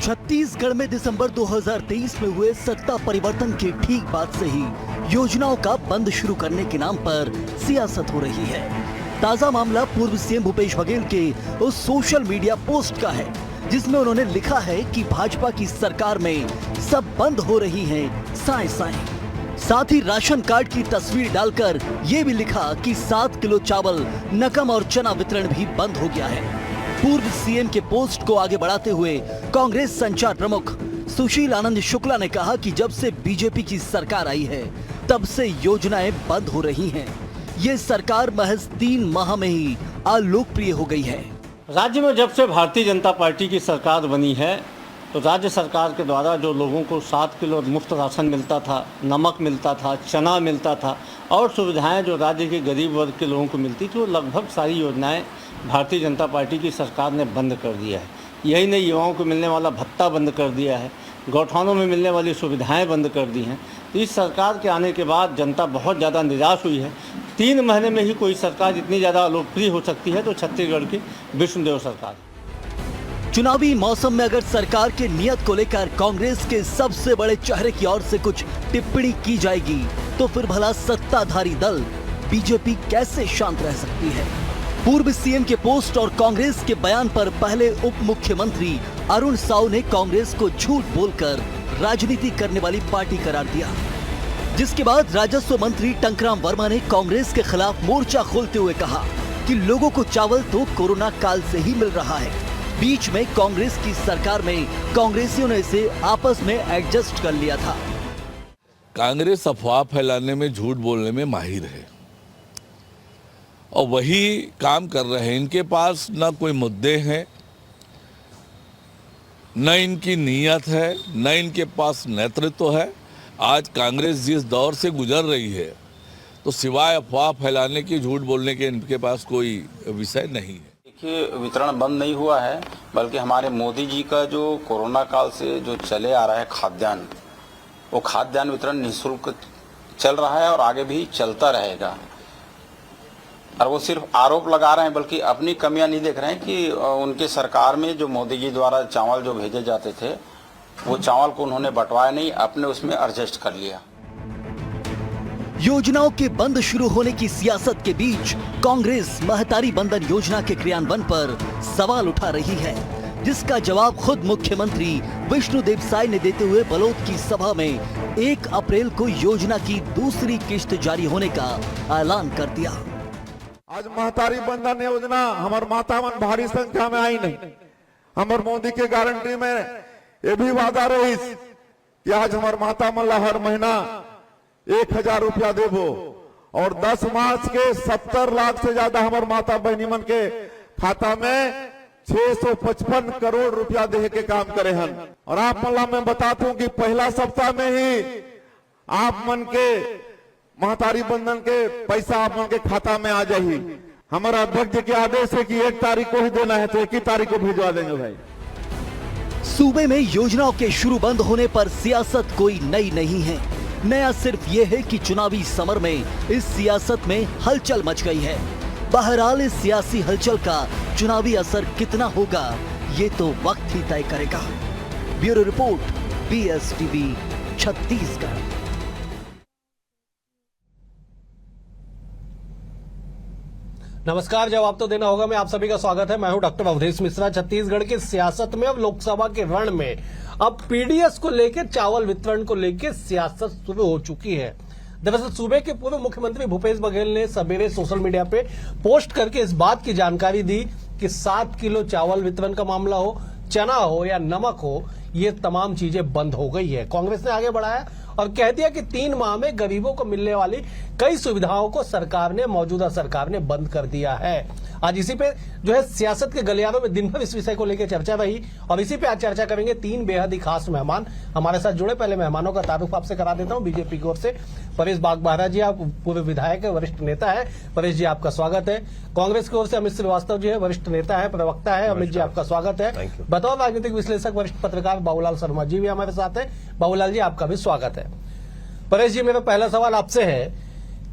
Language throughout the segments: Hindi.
छत्तीसगढ़ में दिसंबर 2023 में हुए सत्ता परिवर्तन के ठीक बाद से ही योजनाओं का बंद शुरू करने के नाम पर सियासत हो रही है। ताजा मामला पूर्व सीएम भूपेश बघेल के उस सोशल मीडिया पोस्ट का है जिसमें उन्होंने लिखा है कि भाजपा की सरकार में सब बंद हो रही है साए साए। साथ ही राशन कार्ड की तस्वीर डालकर ये भी लिखा कि 7 किलो चावल, नकम और चना वितरण भी बंद हो गया है। पूर्व सीएम के पोस्ट को आगे बढ़ाते हुए कांग्रेस संचार प्रमुख सुशील आनंद शुक्ला ने कहा कि जब से बीजेपी की सरकार आई है तब से योजनाएं बंद हो रही हैं। ये सरकार महज 3 माह में ही अलोकप्रिय हो गई है। राज्य में जब से भारतीय जनता पार्टी की सरकार बनी है तो राज्य सरकार के द्वारा जो लोगों को 7 किलो मुफ्त राशन मिलता था, नमक मिलता था, चना मिलता था और सुविधाएं जो राज्य के गरीब वर्ग के लोगों को मिलती थी, वो लगभग सारी योजनाएं भारतीय जनता पार्टी की सरकार ने बंद कर दिया है। यही नहीं, युवाओं को मिलने वाला भत्ता बंद कर दिया है, गौठानों में मिलने वाली सुविधाएं बंद कर दी हैं। तो इस सरकार के आने के बाद जनता बहुत ज़्यादा निराश हुई है। 3 महीने में ही कोई सरकार इतनी ज़्यादा लोकप्रिय हो सकती है तो छत्तीसगढ़ की विष्णुदेव सरकार। चुनावी मौसम में अगर सरकार के नियत को लेकर कांग्रेस के सबसे बड़े चेहरे की ओर से कुछ टिप्पणी की जाएगी तो फिर भला सत्ताधारी दल बीजेपी कैसे शांत रह सकती है। पूर्व सीएम के पोस्ट और कांग्रेस के बयान पर पहले उप मुख्यमंत्री अरुण साव ने कांग्रेस को झूठ बोलकर राजनीति करने वाली पार्टी करार दिया, जिसके बाद राजस्व मंत्री टंकराम वर्मा ने कांग्रेस के खिलाफ मोर्चा खोलते हुए कहा कि लोगों को चावल तो कोरोना काल से ही मिल रहा है। बीच में कांग्रेस की सरकार में कांग्रेसियों ने इसे आपस में एडजस्ट कर लिया था। कांग्रेस अफवाह फैलाने में, झूठ बोलने में माहिर है और वही काम कर रहे हैं। इनके पास न कोई मुद्दे हैं, न इनकी नीयत है, न इनके पास नेतृत्व है। आज कांग्रेस जिस दौर से गुजर रही है तो सिवाय अफवाह फैलाने की, झूठ बोलने के इनके पास कोई विषय नहीं है। देखिए, वितरण बंद नहीं हुआ है, बल्कि हमारे मोदी जी का जो कोरोना काल से जो चले आ रहा है खाद्यान्न, वो खाद्यान्न वितरण निःशुल्क चल रहा है और आगे भी चलता रहेगा। और वो सिर्फ आरोप लगा रहे हैं, बल्कि अपनी कमियां नहीं देख रहे हैं कि उनके सरकार में जो मोदी जी द्वारा चावल जो भेजे जाते थे वो चावल को उन्होंने बंटवाया नहीं, अपने उसमें एडजस्ट कर लिया। योजनाओं के बंद शुरू होने की सियासत के बीच कांग्रेस महतारी बंधन योजना के क्रियान्वयन पर सवाल उठा रही है, जिसका जवाब खुद मुख्यमंत्री विष्णुदेव साय ने देते हुए बलोद की सभा में 1 अप्रैल को योजना की दूसरी किश्त जारी होने का ऐलान कर दिया। आज महतारी बंधन योजना हमार माता मन भारी संख्या में आई नहीं। हमार मोदी के गारंटी में ये भी वादा रही कि आज हमार माता मन हर महीना 1000 रुपया देबो और 10 मार्च के 70 लाख से ज्यादा हमार माता बहनी मन के खाता में 655 करोड़ रुपया दे के काम करे हन। और आप मन मैं बताता हूं कि पहला सप्ताह में ही आप मन के महतारी बंधन के पैसा आप मन के खाता में आ जाही। हमारा अध्यक्ष के आदेश है कि 1 तारीख को ही देना है तो 1 तारीख को भिजवा देंगे भाई। सूबे में योजनाओं के शुरू बंद होने पर सियासत कोई नई नहीं है। नया सिर्फ ये है कि चुनावी समर में इस सियासत में हलचल मच गई है। बहरहाल इस सियासी हलचल का चुनावी असर कितना होगा ये तो वक्त ही तय करेगा। Bureau report, BSTV, Chhattisgarh. नमस्कार, जवाब तो देना होगा में आप सभी का स्वागत है। मैं हूं डॉक्टर अवधेश मिश्रा। छत्तीसगढ़ की सियासत में अब लोकसभा के रण में अब पीडीएस को लेकर, चावल वितरण को लेकर सियासत शुरू हो चुकी है। दरअसल सूबे के पूर्व मुख्यमंत्री भूपेश बघेल ने सवेरे सोशल मीडिया पे पोस्ट करके इस बात की जानकारी दी कि 7 किलो चावल वितरण का मामला हो, चना हो या नमक हो, ये तमाम चीजें बंद हो गई है। कांग्रेस ने आगे बढ़ाया और कह दिया कि 3 माह में गरीबों को मिलने वाली कई सुविधाओं को मौजूदा सरकार ने बंद कर दिया है। आज इसी पे जो है सियासत के गलियारों में दिन भर इस विषय को लेकर चर्चा रही और इसी पे आज चर्चा करेंगे 3 बेहद ही खास मेहमान हमारे साथ जुड़े। पहले मेहमानों का तारुफ आपसे करा देता हूं। बीजेपी की ओर से परेश बागबाहरा जी, आप पूर्व विधायक है, वरिष्ठ नेता है। परेश जी, आपका स्वागत है। कांग्रेस की ओर से अमित श्रीवास्तव जी है, वरिष्ठ नेता है, प्रवक्ता है। अमित जी, आपका स्वागत है। बतौर राजनीतिक विश्लेषक वरिष्ठ पत्रकार बाबूलाल शर्मा जी भी हमारे साथ है। बाबूलाल जी, आपका भी स्वागत है। परेश जी, मेरा पहला सवाल आपसे है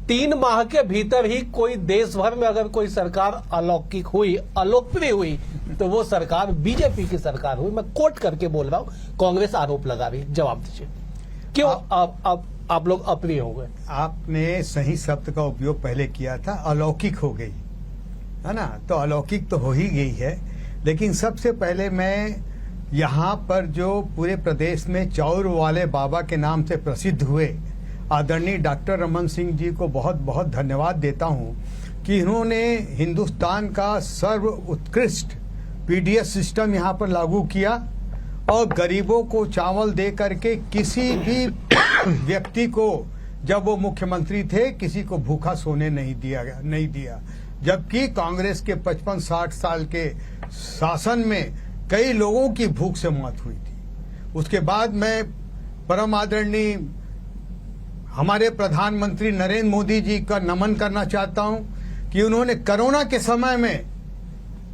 3 माह के भीतर ही कोई देश भर में अगर कोई सरकार अलौकिक हुई, अलोकप्रिय हुई, तो वो सरकार बीजेपी की सरकार हुई। मैं कोट करके बोल रहा हूं, कांग्रेस आरोप लगा रही। जवाब दीजिए, क्यों आप लोग अप्रिय हो गए? आपने सही शब्द का उपयोग पहले किया था, अलौकिक हो गई है ना, तो अलौकिक तो हो ही गई है। लेकिन सबसे पहले मैं यहाँ पर जो पूरे प्रदेश में चाउर वाले बाबा के नाम से प्रसिद्ध हुए आदरणीय डॉक्टर रमन सिंह जी को बहुत बहुत धन्यवाद देता हूँ कि इन्होंने हिंदुस्तान का सर्व उत्कृष्ट पीडीएस सिस्टम यहाँ पर लागू किया और गरीबों को चावल दे करके किसी भी व्यक्ति को, जब वो मुख्यमंत्री थे, किसी को भूखा सोने नहीं दिया। जबकि कांग्रेस के 55-60 साल के शासन में कई लोगों की भूख से मौत हुई थी। उसके बाद मैं परम आदरणीय हमारे प्रधानमंत्री नरेंद्र मोदी जी का नमन करना चाहता हूं कि उन्होंने कोरोना के समय में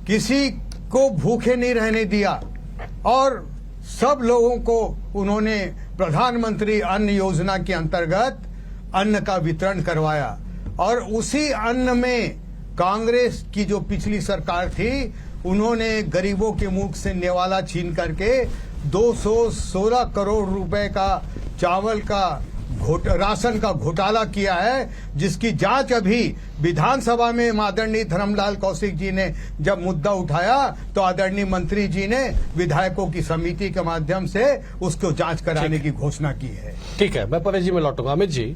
किसी को भूखे नहीं रहने दिया और सब लोगों को उन्होंने प्रधानमंत्री अन्न योजना के अंतर्गत अन्न का वितरण करवाया। और उसी अन्न में कांग्रेस की जो पिछली सरकार थी, उन्होंने गरीबों के मुख से नेवाला छीन करके 216 करोड़ रुपए का चावल का राशन का घोटाला किया है, जिसकी जांच अभी विधानसभा में आदरणीय धर्मलाल कौशिक जी ने जब मुद्दा उठाया तो आदरणीय मंत्री जी ने विधायकों की समिति के माध्यम से उसको जांच कराने की घोषणा की है। ठीक है, मैं परेश जी में लौटूंगा। अमित जी,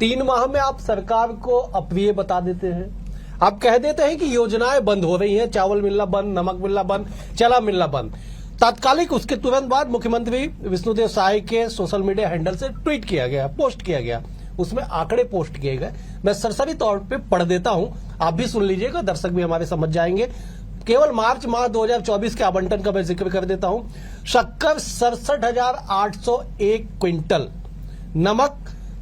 3 माह में आप सरकार को अप्रिय बता देते हैं, आप कह देते हैं कि योजनाएं बंद हो रही हैं, चावल मिलना बंद, नमक मिलना बंद, चना मिलना बंद। तात्कालिक उसके तुरंत बाद मुख्यमंत्री विष्णुदेव साय के सोशल मीडिया हैंडल से ट्वीट किया गया, पोस्ट किया गया, उसमें आंकड़े पोस्ट किए गए। मैं सरसरी तौर पे पढ़ देता हूं, आप भी सुन लीजिएगा, दर्शक भी हमारे समझ जाएंगे। केवल मार्च माह 2024 के आवंटन का मैं जिक्र कर देता हूं। शक्कर 67,801 क्विंटल, नमक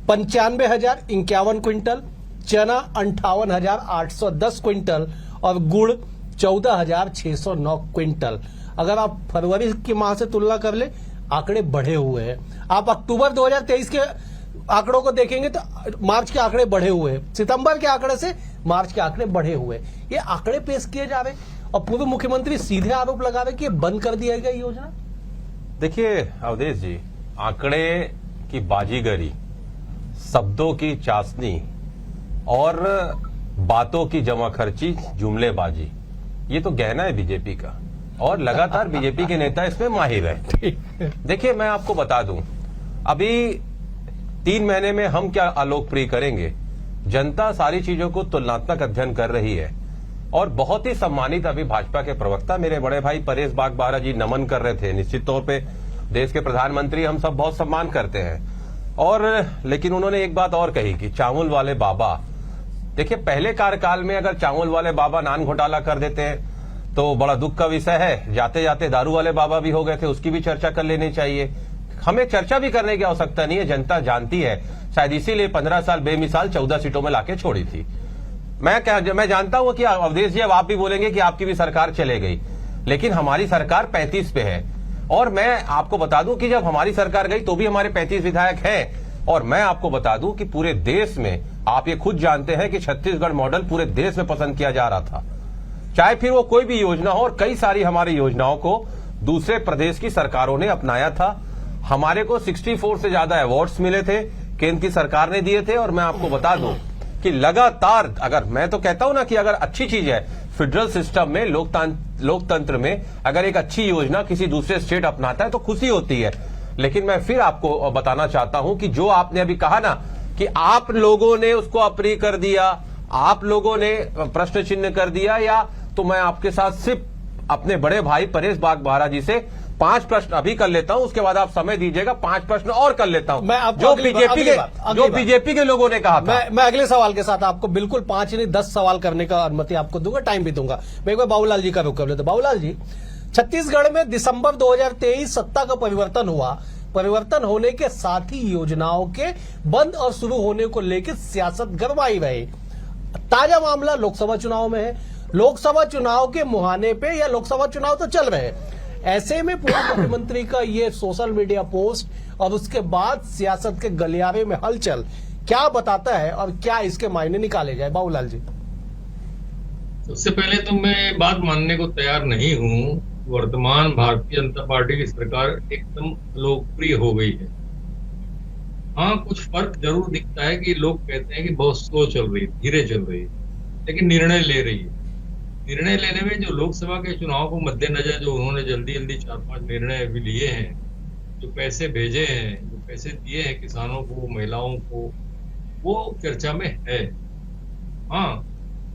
95,051 क्विंटल, चना 58,810 क्विंटल और गुड़ 14,609 क्विंटल। अगर आप फरवरी की माह से तुलना कर ले, आंकड़े बढ़े हुए हैं। आप अक्टूबर 2023 के आंकड़ों को देखेंगे तो मार्च के आंकड़े बढ़े हुए हैं, सितंबर के आंकड़े से मार्च के आंकड़े बढ़े हुए। ये आंकड़े पेश किए जा रहे और पूर्व मुख्यमंत्री सीधे आरोप लगा रहे कि ये बंद कर दिया गया योजना। देखिए अवधेश जी, आंकड़े की बाजीगरी, शब्दों की चाशनी और बातों की जमाखर्ची, जुमलेबाजी, ये तो गहना है बीजेपी का और लगातार बीजेपी के नेता इसमें माहिर है। देखिए मैं आपको बता दूं, अभी 3 महीने में हम क्या अलोकप्रिय करेंगे। जनता सारी चीजों को तुलनात्मक अध्ययन कर रही है और बहुत ही सम्मानित अभी भाजपा के प्रवक्ता मेरे बड़े भाई परेश बागबाहरा जी नमन कर रहे थे। निश्चित तौर पे देश के प्रधानमंत्री हम सब बहुत सम्मान करते हैं और लेकिन उन्होंने एक बात और कही कि चावल वाले बाबा, देखिए पहले कार्यकाल में अगर चावल वाले बाबा नान घोटाला कर देते हैं तो बड़ा दुख का विषय है। जाते जाते दारू वाले बाबा भी हो गए थे, उसकी भी चर्चा कर लेनी चाहिए। हमें चर्चा भी करने की आवश्यकता नहीं है, जनता जानती है। शायद इसीलिए 15 साल बेमिसाल 14 सीटों में लाके छोड़ी थी। मैं जानता हूं कि अवधेश जी अब आप भी बोलेंगे कि आपकी भी सरकार चले गई, लेकिन हमारी सरकार 35 पे है। और मैं आपको बता दूं कि जब हमारी सरकार गई तो भी हमारे 35 विधायक हैं। और मैं आपको बता दूं कि पूरे देश में आप ये खुद जानते हैं कि छत्तीसगढ़ मॉडल पूरे देश में पसंद किया जा रहा था, चाहे फिर वो कोई भी योजना हो। और कई सारी हमारी योजनाओं को दूसरे प्रदेश की सरकारों ने अपनाया था। हमारे को 64 से ज्यादा अवार्ड्स मिले थे, केंद्र की सरकार ने दिए थे। और मैं आपको बता दूं कि लगातार, अगर मैं तो कहता हूं ना कि अगर अच्छी चीज है फेडरल सिस्टम में, लोकतंत्र में अगर एक अच्छी योजना किसी दूसरे स्टेट अपनाता है तो खुशी होती है। लेकिन मैं फिर आपको बताना चाहता हूं कि जो आपने अभी कहा ना कि आप लोगों ने उसको अप्रिय कर दिया, आप लोगों ने प्रश्न चिन्ह कर दिया, या तो मैं आपके साथ सिर्फ अपने बड़े भाई परेश बागबाहरा जी से 5 प्रश्न अभी कर लेता हूं, उसके बाद आप समय दीजिएगा, 5 प्रश्न और कर लेता हूं। जो बीजेपी के लोगों ने कहा था। मैं अगले सवाल के साथ आपको बिल्कुल 5 नहीं 10 सवाल करने का अनुमति आपको दूंगा, टाइम भी दूंगा। मैं एक बार बाबूलाल जी का रुख कर लेता। बाबूलाल जी, छत्तीसगढ़ में दिसंबर 2023 सत्ता का परिवर्तन हुआ। परिवर्तन होने के साथ ही योजनाओं के बंद और शुरू होने को लेकर सियासत गरमाई रही। ताजा मामला लोकसभा चुनाव में है। लोकसभा चुनाव के मुहाने पे, या लोकसभा चुनाव तो चल रहे हैं, ऐसे में पूर्व मुख्यमंत्री का ये सोशल मीडिया पोस्ट और उसके बाद सियासत के गलियारे में हलचल क्या बताता है और क्या इसके मायने निकाले जाए? बाबूलाल जी। सबसे पहले तो मैं बात मानने को तैयार नहीं हूं। वर्तमान भारतीय जनता पार्टी की सरकार एकदम लोकप्रिय हो गई है। हाँ, कुछ फर्क जरूर दिखता है कि लोग कहते हैं कि बहुत स्लो चल रही है, धीरे चल रही है, लेकिन निर्णय ले रही है। निर्णय लेने में जो लोकसभा के चुनाव को मद्देनजर जो उन्होंने जल्दी जल्दी 4-5 निर्णय भी लिए हैं, जो पैसे भेजे हैं, जो पैसे दिए हैं किसानों को, महिलाओं को, वो चर्चा में है। हाँ,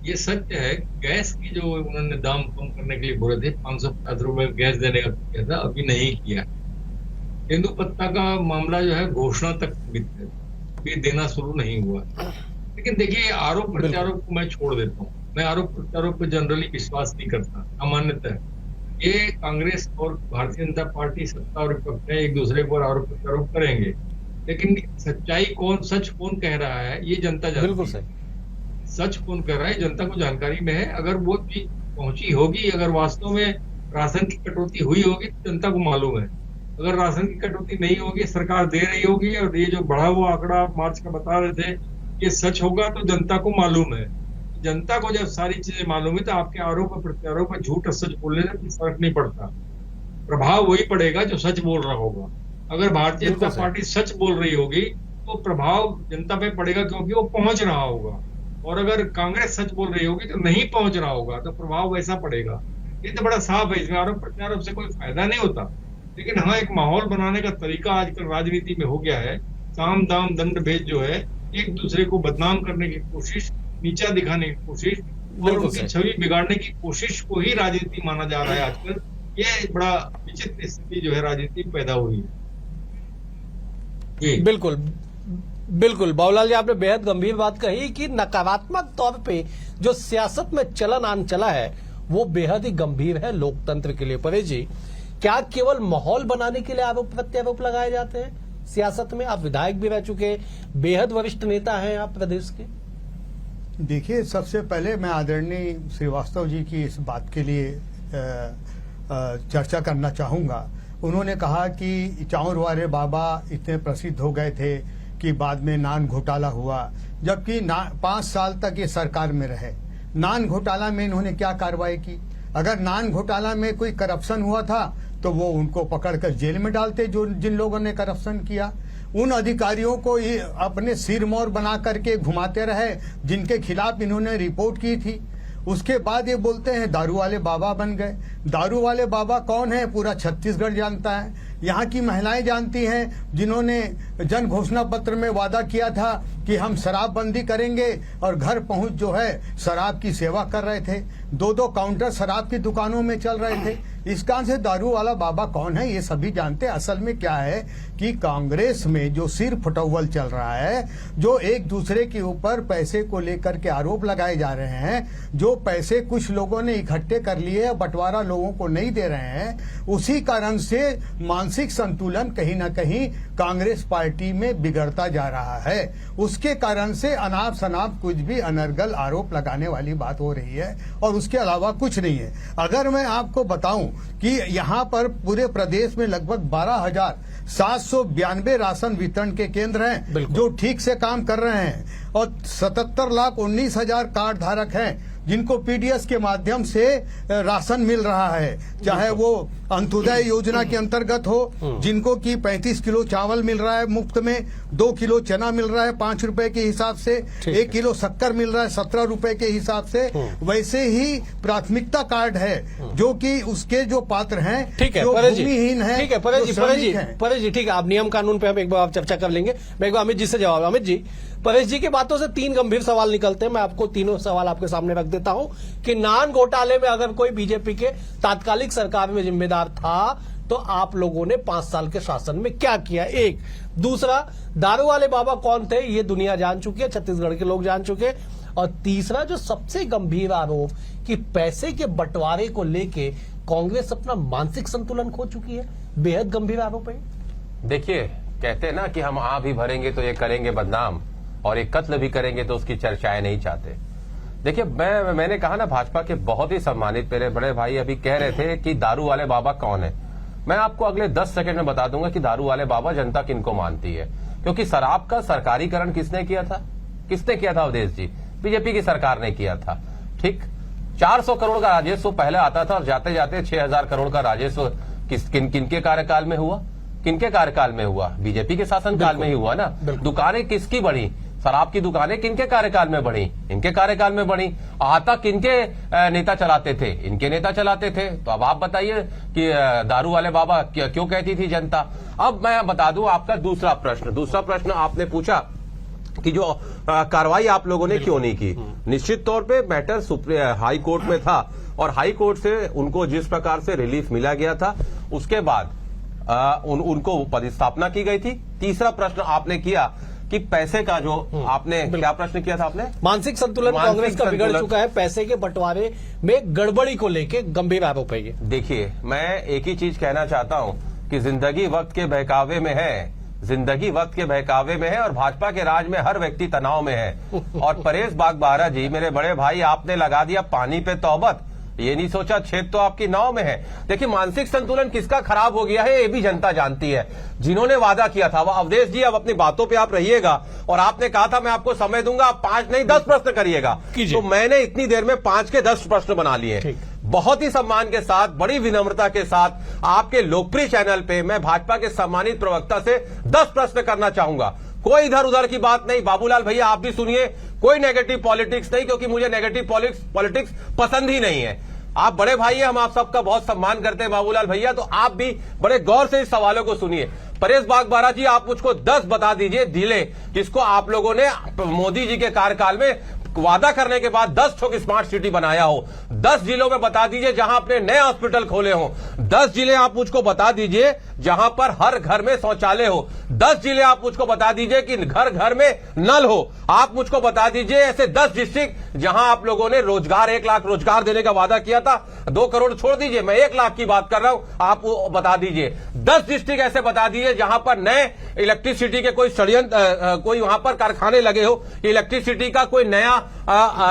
ये सत्य है। गैस की जो उन्होंने दाम कम करने के लिए बोले थे, 550 रुपए गैस देने का किया था, अभी नहीं किया। तेंदुपत्ता का मामला जो है घोषणा तक सीमित है, अभी देना शुरू नहीं हुआ। लेकिन देखिए, आरोप प्रत्यारोप को मैं छोड़ देता हूँ। मैं आरोप प्रत्यारोप पर जनरली विश्वास नहीं करता। सामान्यतः ये कांग्रेस और भारतीय जनता पार्टी, सत्ता और विपक्ष है, एक दूसरे पर आरोप प्रत्यारोप करेंगे, लेकिन सच्चाई कौन, सच कौन कह रहा है, ये जनता जानती है। बिल्कुल सही। सच कौन कर रहा है जनता को जानकारी में है। अगर वो चीज पहुंची होगी, अगर वास्तव में राशन की कटौती हुई होगी तो जनता को मालूम है। अगर राशन की कटौती नहीं होगी, सरकार दे रही होगी, और ये जो बढ़ा हुआ आंकड़ा मार्च का बता रहे थे ये सच होगा, तो जनता को मालूम है। जनता को जब सारी चीजें मालूम है तो आपके आरोप और प्रत्यारोप पर झूठ और सच बोलने से कुछ फर्क नहीं पड़ता। प्रभाव वही पड़ेगा जो सच बोल रहा होगा। अगर भारतीय जनता पार्टी सच बोल रही होगी तो प्रभाव जनता पे पड़ेगा, क्योंकि वो पहुंच रहा होगा। और अगर कांग्रेस सच बोल रही होगी तो नहीं पहुंच रहा होगा, तो प्रभाव वैसा पड़ेगा। ये तो बड़ा साफ है, इसमें आरोप प्रत्यारोप से कोई फायदा नहीं होता। लेकिन हाँ, एक माहौल बनाने का तरीका आजकल राजनीति में हो गया है। साम दाम दंड भेद जो है, एक दूसरे को बदनाम करने की कोशिश, नीचा दिखाने की कोशिश और उनकी छवि बिगाड़ने की कोशिश को ही राजनीति माना जा रहा है आजकल। ये बड़ा विचित्र स्थिति जो है राजनीति में पैदा हुई है। बिल्कुल बिल्कुल बाबूलाल जी, आपने बेहद गंभीर बात कही कि नकारात्मक तौर पे जो सियासत में चलन आन चला है वो बेहद ही गंभीर है लोकतंत्र के लिए। परेश जी, क्या केवल माहौल बनाने के लिए आरोप प्रत्यारोप लगाए जाते हैं सियासत में? आप विधायक भी रह चुके, बेहद वरिष्ठ नेता हैं आप प्रदेश के। देखिए, सबसे पहले मैं आदरणीय श्रीवास्तव जी की इस बात के लिए चर्चा करना चाहूंगा। उन्होंने कहा कि चाउर वाले बाबा इतने प्रसिद्ध हो गए थे कि बाद में नान घोटाला हुआ, जबकि 5 साल तक ये सरकार में रहे। नान घोटाला में इन्होंने क्या कार्रवाई की? अगर नान घोटाला में कोई करप्शन हुआ था तो वो उनको पकड़कर जेल में डालते, जो जिन लोगों ने करप्शन किया। उन अधिकारियों को ये अपने सिरमौर बना करके घुमाते रहे जिनके खिलाफ इन्होंने रिपोर्ट की थी। उसके बाद ये बोलते हैं दारू वाले बाबा बन गए। दारू वाले बाबा कौन है? पूरा छत्तीसगढ़ जानता है। यहाँ की महिलाएं जानती हैं, जिन्होंने जन घोषणा पत्र में वादा किया था कि हम शराबबंदी करेंगे, और घर पहुंच जो है शराब की सेवा कर रहे थे। 2-2 काउंटर शराब की दुकानों में चल रहे थे। इस कारण से दारू वाला बाबा कौन है ये सभी जानते हैं। असल में क्या है कि कांग्रेस में जो सिर फटौवल चल रहा है, जो एक दूसरे के ऊपर पैसे को लेकर के आरोप लगाए जा रहे हैं, जो पैसे कुछ लोगों ने इकट्ठे कर लिए, बंटवारा लोगों को नहीं दे रहे हैं, उसी कारण से मानसिक संतुलन कहीं ना कहीं कांग्रेस पार्टी में बिगड़ता जा रहा है। उसके कारण से अनाप शनाप कुछ भी अनर्गल आरोप लगाने वाली बात हो रही है, और उसके अलावा कुछ नहीं है। अगर मैं आपको बताऊं कि यहाँ पर पूरे प्रदेश में लगभग 12,792 राशन वितरण के केंद्र हैं जो ठीक से काम कर रहे हैं, और 77,19,000 कार्ड धारक हैं जिनको पीडीएस के माध्यम से राशन मिल रहा है, चाहे वो अंत्योदय योजना के अंतर्गत हो, जिनको कि 35 किलो चावल मिल रहा है मुफ्त में, 2 किलो चना मिल रहा है 5 रुपए के हिसाब से, 1 किलो शक्कर मिल रहा है 17 रुपए के हिसाब से। वैसे ही प्राथमिकता कार्ड है जो कि उसके जो पात्र हैं, जो भूमिहीन है। ठीक है परेश जी, ठीक है, आप नियम कानून पे हम एक बार चर्चा कर लेंगे। मैं एक बार अमित जी से जवाब। अमित जी, परेश जी की बातों से 3 गंभीर सवाल निकलते हैं। मैं आपको तीनों सवाल आपके सामने रख देता हूं कि नान घोटाले में अगर कोई बीजेपी के तात्कालिक सरकार में जिम्मेदार था तो आप लोगों ने 5 साल के शासन में क्या किया? एक। दूसरा, दारू वाले बाबा कौन थे ये दुनिया जान चुकी है, छत्तीसगढ़ के लोग जान चुके। और तीसरा, जो सबसे गंभीर आरोप कि पैसे के बंटवारे को लेके कांग्रेस अपना मानसिक संतुलन खो चुकी है, बेहद गंभीर आरोप है। देखिए, कहते हैं ना कि हम आ भी भरेंगे तो ये करेंगे बदनाम, और एक कत्ल भी करेंगे तो उसकी चर्चाएं नहीं चाहते। देखिए, मैंने कहा ना, भाजपा के बहुत ही सम्मानित मेरे बड़े भाई अभी कह रहे थे कि दारू वाले बाबा कौन है। मैं आपको अगले 10 सेकंड में बता दूंगा कि दारू वाले बाबा जनता किनको मानती है। क्योंकि शराब का सरकारीकरण किसने किया था? किसने किया था अवधेश जी? बीजेपी की सरकार ने किया था। ठीक, 400 करोड़ का राजस्व पहले आता था और जाते जाते 6000 करोड़ का राजस्व किनके कार्यकाल में हुआ? किनके कार्यकाल में हुआ? बीजेपी के शासनकाल में ही हुआ ना। दुकानें किसकी बढ़ी? शराब की दुकानें किनके कार्यकाल में बढ़ी? इनके कार्यकाल में बढ़ी। आता किनके नेता चलाते थे? इनके नेता चलाते थे। तो अब आप बताइए कि दारू वाले बाबा क्यों कहती थी जनता? अब मैं बता दूं आपका दूसरा प्रश्न आपने पूछा कि जो कार्रवाई आप लोगों ने क्यों नहीं की। निश्चित तौर पे मैटर हाई कोर्ट में था और हाई कोर्ट से उनको जिस प्रकार से रिलीफ मिला गया था उसके बाद उनको पदस्थापना की गई थी। तीसरा प्रश्न आपने किया कि पैसे का जो आपने क्या प्रश्न किया था? आपने मानसिक संतुलन कांग्रेस का बिगड़ चुका है, पैसे के बंटवारे में गड़बड़ी को लेके गंभीर आरोप है ये। देखिए, मैं एक ही चीज कहना चाहता हूं कि जिंदगी वक्त के बहकावे में है, जिंदगी वक्त के बहकावे में है और भाजपा के राज में हर व्यक्ति तनाव में है। और परेश बागबाहरा जी, मेरे बड़े भाई, आपने लगा दिया पानी पे तौबत, ये नहीं सोचा छेद तो आपकी नाव में है। देखिए, मानसिक संतुलन किसका खराब हो गया है ये भी जनता जानती है। जिन्होंने वादा किया था, वो अवधेश जी अब अपनी बातों पे आप रहिएगा और आपने कहा था मैं आपको समय दूंगा, आप 5 नहीं 10 प्रश्न करिएगा। तो मैंने इतनी देर में 5 के 10 प्रश्न बना लिए। बहुत ही सम्मान के साथ, बड़ी विनम्रता के साथ आपके लोकप्रिय चैनल पे मैं भाजपा के सम्मानित प्रवक्ता से 10 प्रश्न करना चाहूंगा। कोई इधर उधर की बात नहीं। बाबूलाल भैया आप भी सुनिए, कोई नेगेटिव पॉलिटिक्स नहीं, क्योंकि मुझे नेगेटिव पॉलिटिक्स पसंद ही नहीं है। आप बड़े भाई हैं, हम आप सबका बहुत सम्मान करते हैं बाबूलाल भैया, तो आप भी बड़े गौर से इस सवालों को सुनिए। परेश बागबाहरा जी, आप मुझको 10 बता दीजिए जिले जिसको आप लोगों ने मोदी जी के कार्यकाल में वादा करने के बाद 10 ठोक स्मार्ट सिटी बनाया हो। 10 जिलों में बता दीजिए जहां आपने नए हॉस्पिटल खोले हो। 10 जिले आप मुझको बता दीजिए जहां पर हर घर में शौचालय हो। 10 जिले आप मुझको बता दीजिए कि घर घर में नल हो। आप मुझको बता दीजिए ऐसे 10 डिस्ट्रिक्ट जहां आप लोगों ने रोजगार, 1 लाख रोजगार देने का वादा किया था। 2 करोड़ छोड़ दीजिए, मैं 1 लाख की बात कर रहा हूं, आप वो बता दीजिए। 10 डिस्ट्रिक्ट ऐसे बता दीजिए जहां पर नए इलेक्ट्रिसिटी के कोई षड्यंत्र, कोई वहां पर कारखाने लगे हो, इलेक्ट्रिसिटी का कोई नया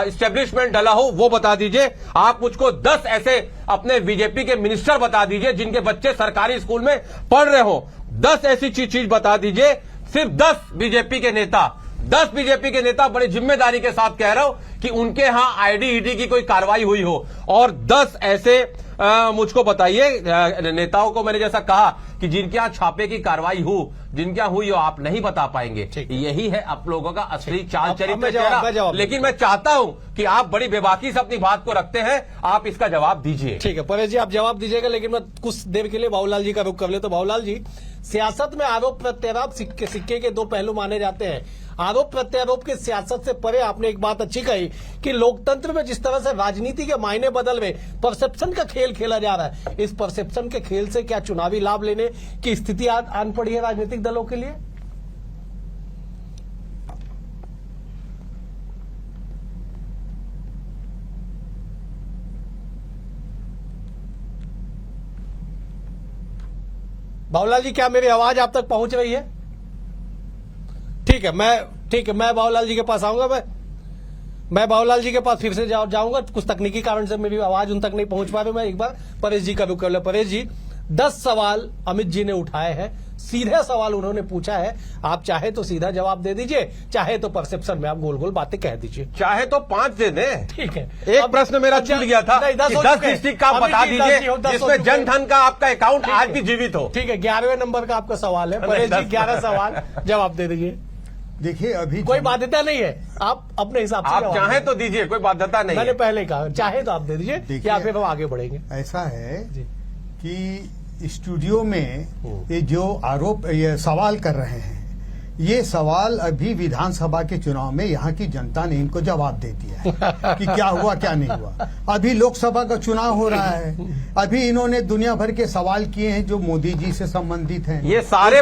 एस्टेब्लिशमेंट डला हो, वो बता दीजिए। आप मुझको 10 ऐसे अपने बीजेपी के मिनिस्टर बता दीजिए जिनके बच्चे सरकारी स्कूल में पढ़ रहे हो। 10 ऐसी चीज बता दीजिए। सिर्फ 10 बीजेपी के नेता, 10 बीजेपी के नेता, बड़ी जिम्मेदारी के साथ कह रहा हूं कि उनके यहां आईडी ईडी की कोई कार्रवाई हुई हो। और 10 ऐसे मुझको बताइए नेताओं को, मैंने जैसा कहा कि जिनके यहां छापे की कार्रवाई हो, जिनके यहां हुई हो, आप नहीं बता पाएंगे। यही है आप लोगों का असली चाल चरित्र। लेकिन मैं चाहता हूं कि आप बड़ी बेबाकी से अपनी बात को रखते हैं, आप इसका जवाब दीजिए। ठीक है परेश जी, आप जवाब दीजिएगा, लेकिन मैं कुछ देर के लिए बाबूलाल जी का रुख कर ले। तो बाबूलाल जी, सियासत में आरोप प्रत्यारोप सिक्के के 2 पहलू माने जाते हैं। आरोप प्रत्यारोप की सियासत से परे आपने एक बात अच्छी कही कि लोकतंत्र में जिस तरह से राजनीति के मायने बदल रहे, परसेप्शन का खेल खेला जा रहा है, इस परसेप्शन के खेल से क्या चुनावी लाभ लेने की स्थिति आन पड़ी है राजनीतिक दलों के लिए? बाबूलाल जी, क्या मेरी आवाज आप तक पहुंच रही है? ठीक है, मैं बाबूलाल जी के पास आऊंगा। मैं बाबूलाल जी के पास फिर से जाऊंगा। कुछ तकनीकी कारण से मेरी आवाज उन तक नहीं पहुंच पा रही। मैं एक बार परेश जी का रुख कर ले। परेश जी, 10 सवाल अमित जी ने उठाए हैं, सीधे सवाल उन्होंने पूछा है। आप चाहे तो सीधा जवाब दे दीजिए, चाहे तो परसेप्शन में आप गोल गोल बातें कह दीजिए। चाहे तो 5 दे दें। ठीक है, एक प्रश्न मेरा छूट गया था, 10 डिस्ट्रिक्ट का बता दीजिए जिसमें जनधन का आपका अकाउंट आज भी जीवित हो। ठीक है, 11वें नंबर का आपका सवाल है परेश जी, 11 सवाल जवाब दे दीजिए। देखिए, अभी कोई बाध्यता नहीं है, आप अपने हिसाब से आप चाहे तो दीजिए, कोई बाध्यता नहीं। मैंने पहले कहा चाहे तो आप दे दीजिए, या फिर हम आगे बढ़ेंगे। ऐसा है कि स्टूडियो में ये जो आरोप, ये सवाल कर रहे हैं, ये सवाल अभी विधानसभा के चुनाव में यहाँ की जनता ने इनको जवाब दे दिया है कि क्या हुआ क्या नहीं हुआ। अभी लोकसभा का चुनाव हो रहा है, अभी इन्होंने दुनिया भर के सवाल किए हैं जो मोदी जी से संबंधित हैं। ये सारे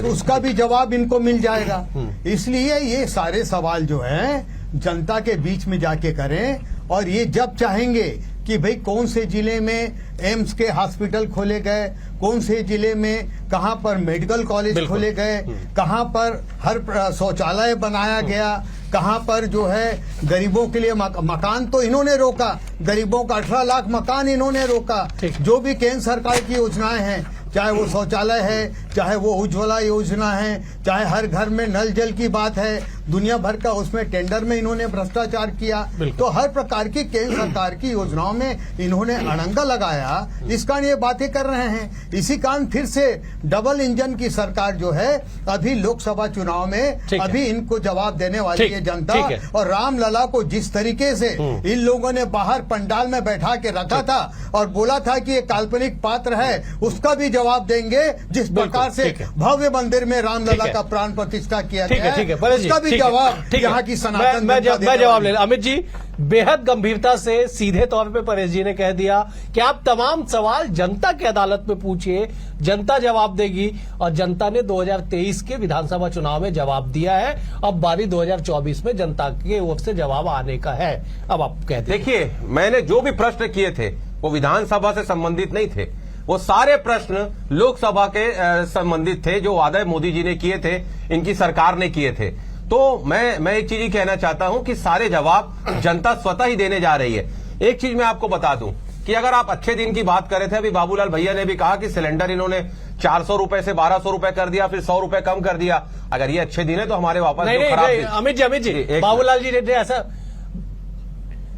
उसका भी जवाब इनको मिल जाएगा। इसलिए ये सारे सवाल जो है जनता के बीच में जाके करें, और ये जब चाहेंगे कि भाई कौन से जिले में एम्स के हॉस्पिटल खोले गए, कौन से जिले में कहां पर मेडिकल कॉलेज खोले गए, कहां पर हर शौचालय बनाया गया, कहां पर जो है गरीबों के लिए मकान तो इन्होंने रोका, गरीबों का 18 लाख मकान इन्होंने रोका। जो भी केंद्र सरकार की योजनाएं हैं चाहे वो शौचालय है, चाहे वो उज्ज्वला योजना है, चाहे हर घर में नल जल की बात है, दुनिया भर का उसमें टेंडर में इन्होंने भ्रष्टाचार किया। तो हर प्रकार की केंद्र सरकार की योजनाओं में इन्होंने अड़ंगा लगाया, इस कारण ये बातें कर रहे हैं। इसी कारण फिर से डबल इंजन की सरकार जो है अभी लोकसभा चुनाव में अभी इनको जवाब देने वाली है जनता। और रामलला को जिस तरीके से इन लोगों ने बाहर पंडाल में बैठा के रखा था और बोला था कि ये काल्पनिक पात्र है, उसका भी जवाब देंगे। जिस प्रकार से भव्य मंदिर में रामलला का प्राण प्रतिष्ठा किया गया है, उसका भी जवाब यहाँ की सनातन मैं जवाब ले। अमित जी बेहद गंभीरता से सीधे तौर पे परेश जी ने कह दिया कि आप तमाम सवाल जनता की अदालत में पूछिए, जनता जवाब देगी। और जनता ने 2023 के विधानसभा चुनाव में जवाब दिया है, अब बारी 2024 में जनता की ओर से जवाब आने का है। अब आप कहते देखिए, मैंने जो भी प्रश्न किए थे वो विधानसभा से संबंधित नहीं थे, वो सारे प्रश्न लोकसभा के संबंधित थे, जो वादे मोदी जी ने किए थे, इनकी सरकार ने किए थे। तो मैं एक चीज ही कहना चाहता हूं कि सारे जवाब जनता स्वतः ही देने जा रही है। एक चीज मैं आपको बता दूं कि अगर आप अच्छे दिन की बात कर रहे थे, अभी बाबूलाल भैया ने भी कहा कि सिलेंडर इन्होंने 400 रुपए से 1200 रुपए कर दिया, फिर 100 रुपए कम कर दिया। अगर ये अच्छे दिन है तो हमारे वापस नहीं, अमित जी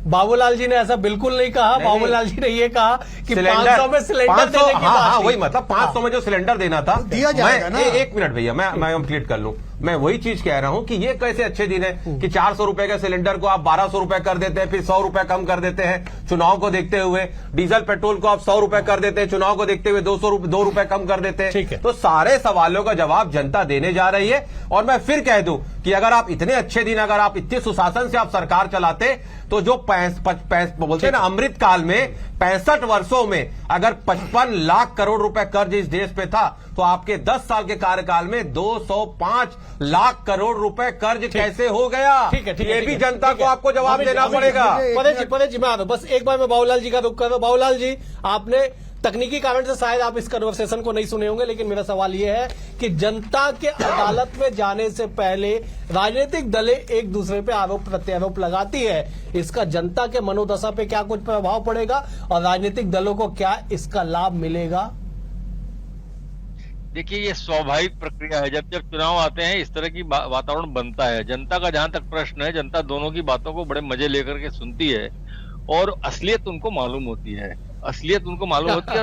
बाबूलाल जी ने ऐसा बिल्कुल नहीं कहा। बाबूलाल जी ने ये कहा कि 500 में सिलेंडर देने की बात वही मतलब 500 में जो सिलेंडर देना था दिया जाएगा ना। एक मिनट भैया, मैं कंप्लीट कर लूं। मैं वही चीज कह रहा हूं कि ये कैसे अच्छे दिन है कि 400 रुपए के सिलेंडर को आप 1200 रुपए कर देते हैं, फिर 100 रुपए कम कर देते हैं चुनाव को देखते हुए। डीजल पेट्रोल को आप 100 रुपए कर देते हैं, चुनाव को देखते हुए 2 रुपए कम कर देते हैं। तो सारे सवालों का जवाब जनता देने जा रही है। और मैं फिर कह दूं कि अगर आप इतने अच्छे दिन, अगर आप इतने सुशासन से आप सरकार चलाते, तो जो बोलते हैं ना अमृत काल में 65 वर्षों में अगर 55 लाख करोड़ रुपए कर्ज इस देश पे था, तो आपके 10 साल के कार्यकाल में 205 लाख करोड़ रुपए कर्ज कैसे हो गया? ये भी जनता को आपको जवाब देना पड़ेगा। परेश जी मैं आ रहा हूं, बस एक बार मैं बाबूलाल जी का रुख कर रहा हूं। बाबूलाल जी, आपने तकनीकी कारण से शायद आप इस कन्वर्सेशन को नहीं सुने होंगे, लेकिन मेरा सवाल यह है कि जनता के अदालत में जाने से पहले राजनीतिक दलें एक दूसरे पे आरोप प्रत्यारोप लगाती है, इसका जनता के मनोदशा पे क्या कुछ प्रभाव पड़ेगा और राजनीतिक दलों को क्या इसका लाभ मिलेगा? देखिए, ये स्वाभाविक प्रक्रिया है। जब जब चुनाव आते हैं इस तरह की वातावरण बनता है। जनता का जहां तक प्रश्न है, जनता दोनों की बातों को बड़े मजे लेकर के सुनती है और असलियत उनको मालूम होती है। और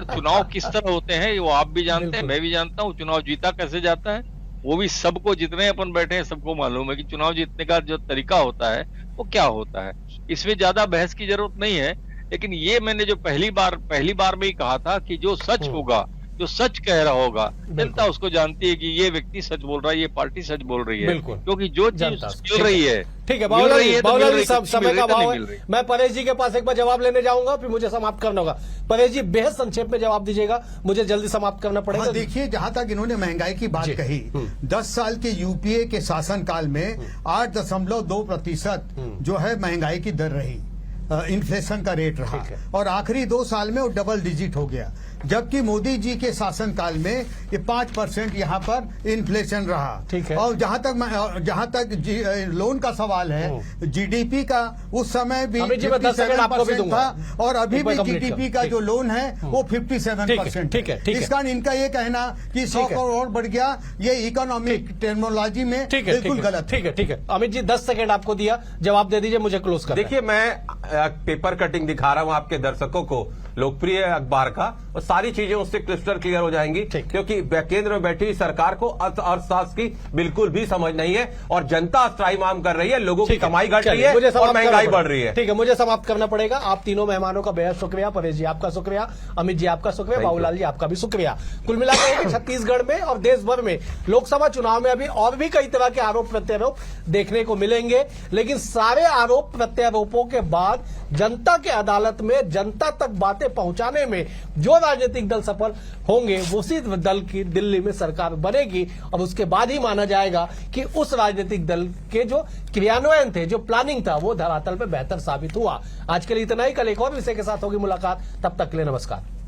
चुनाव किस तरह होते हैं वो आप भी जानते हैं, मैं भी जानता हूँ। चुनाव जीता कैसे जाता है वो भी सबको, जितने अपन बैठे हैं सबको मालूम है कि चुनाव जीतने का जो तरीका होता है वो क्या होता है। इसमें ज्यादा बहस की जरूरत नहीं है। लेकिन ये मैंने जो पहली बार में ही कहा था कि जो सच होगा, जो सच कह रहा होगा, जनता उसको जानती है कि ये व्यक्ति सच बोल रहा है, ये पार्टी सच बोल रही है, क्योंकि जो चीज मिल रही है। ठीक है बाबूलाल जी, समय का अभाव है। मैं परेश जी के पास एक बार जवाब लेने जाऊंगा, फिर मुझे समाप्त करना होगा। परेश जी बेहद संक्षेप में जवाब दीजिएगा, मुझे जल्दी समाप्त करना पड़ेगा। देखिए, जहां तक इन्होंने महंगाई की बात कही, 10 साल के यूपीए के शासनकाल में 8.2% जो है महंगाई की दर रही, इन्फ्लेशन का रेट रहा, और आखिरी 2 साल में वो डबल डिजिट हो गया। जबकि मोदी जी के शासनकाल में ये 5% यहाँ पर इन्फ्लेशन रहा। और जहां तक लोन का सवाल है, जीडीपी का उस समय भी 57% था, और अभी भी जीडीपी का जो लोन है वो 57%। इस कारण इनका ये कहना कि 100 करोड़ बढ़ गया, ये इकोनॉमिक टर्मिनोलॉजी में बिल्कुल गलत। ठीक है अमित जी 10 सेकंड आपको दिया, जवाब दे दीजिए, मुझे क्लोज कर। देखिए, मैं पेपर कटिंग दिखा रहा हूं आपके दर्शकों को लोकप्रिय अखबार का, और सारी चीजें उससे क्रिस्टल क्लियर हो जाएंगी, क्योंकि केंद्र में बैठी सरकार को अर्थशास्त्र की बिल्कुल भी समझ नहीं है और जनता त्राहिमाम कर रही है, लोगों की कमाई घट रही है और महंगाई बढ़ रही है। ठीक है, मुझे समाप्त करना पड़ेगा। आप तीनों मेहमानों का बेहद शुक्रिया। परेश जी आपका शुक्रिया, अमित जी आपका शुक्रिया, बाबूलाल जी आपका भी शुक्रिया। कुल मिलाकर छत्तीसगढ़ में और देश भर में लोकसभा चुनाव में अभी और भी कई तरह के आरोप प्रत्यारोप देखने को मिलेंगे, लेकिन सारे आरोप प्रत्यारोपों के बाद जनता के अदालत में जनता तक बातें पहुंचाने में जो राजनीतिक दल सफल होंगे, उसी दल की दिल्ली में सरकार बनेगी, और उसके बाद ही माना जाएगा कि उस राजनीतिक दल के जो क्रियान्वयन थे, जो प्लानिंग था, वो धरातल पे बेहतर साबित हुआ। आज के लिए इतना ही, कल एक और विषय के साथ होगी मुलाकात, तब तक के लिए नमस्कार।